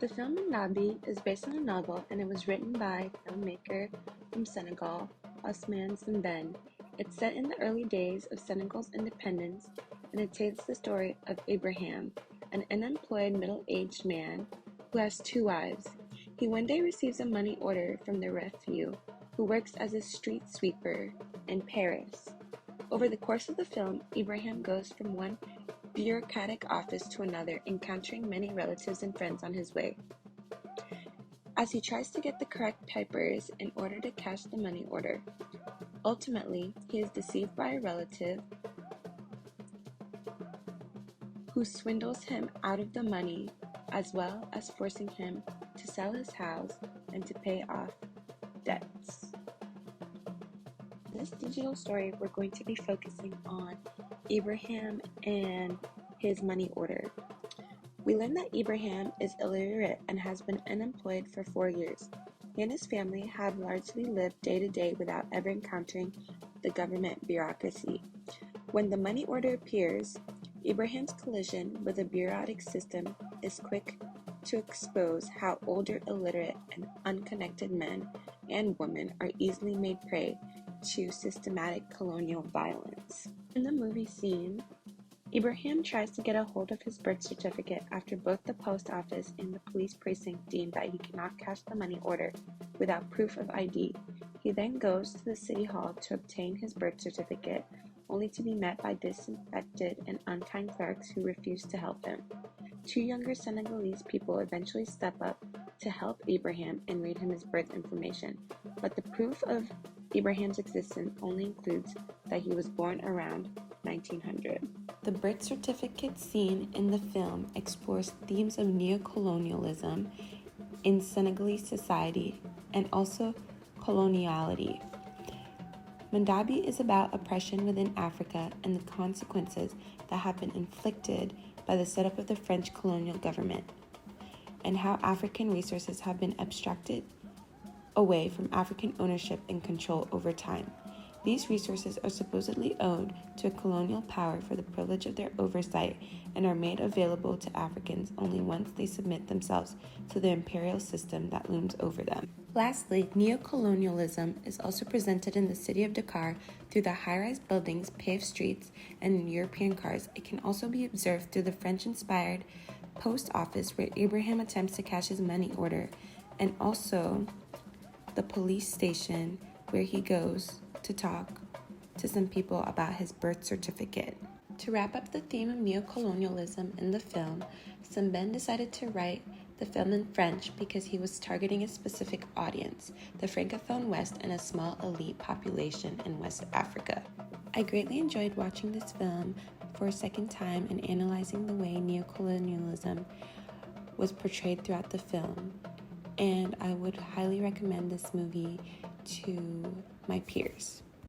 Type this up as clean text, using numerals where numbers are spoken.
The film Mandabi is based on a novel and it was written by filmmaker from Senegal, Ousmane Sembène. It's set in the early days of Senegal's independence and it tells the story of Ibrahim, an unemployed middle-aged man who has two wives. He one day receives a money order from the refuge, who works as a street sweeper in Paris. Over the course of the film, Ibrahim goes from one bureaucratic office to another, encountering many relatives and friends on his way. As he tries to get the correct papers in order to cash the money order, ultimately, he is deceived by a relative who swindles him out of the money, as well as forcing him to sell his house and to pay off debts. In this digital story, we're going to be focusing on Ibrahim and his money order. We learn that Ibrahim is illiterate and has been unemployed for 4 years. He and his family have largely lived day to day without ever encountering the government bureaucracy. When the money order appears, Ibrahim's collision with the bureaucratic system is quick to expose how older, illiterate, and unconnected men and women are easily made prey to systematic colonial violence. In the movie scene, Ibrahim tries to get a hold of his birth certificate after both the post office and the police precinct deem that he cannot cash the money order without proof of ID. He then goes to the city hall to obtain his birth certificate, only to be met by disaffected and unkind clerks who refuse to help him. Two younger Senegalese people eventually step up to help Ibrahim and read him his birth information, but the proof of Ibrahim's existence only includes that he was born around 1900. The birth certificate scene in the film explores themes of neocolonialism in Senegalese society and also coloniality. Mandabi is about oppression within Africa and the consequences that have been inflicted by the setup of the French colonial government, and how African resources have been abstracted away from African ownership and control over time. These resources are supposedly owed to a colonial power for the privilege of their oversight and are made available to Africans only once they submit themselves to the imperial system that looms over them. Lastly, neocolonialism is also presented in the city of Dakar through the high-rise buildings, paved streets, and European cars. It can also be observed through the French-inspired post office where Ibrahim attempts to cash his money order, and also the police station where he goes to talk to some people about his birth certificate. To wrap up the theme of neocolonialism in the film, Sembène decided to write the film in French because he was targeting a specific audience, the Francophone West and a small elite population in West Africa. I greatly enjoyed watching this film for a second time and analyzing the way neocolonialism was portrayed throughout the film, and I would highly recommend this movie to my peers.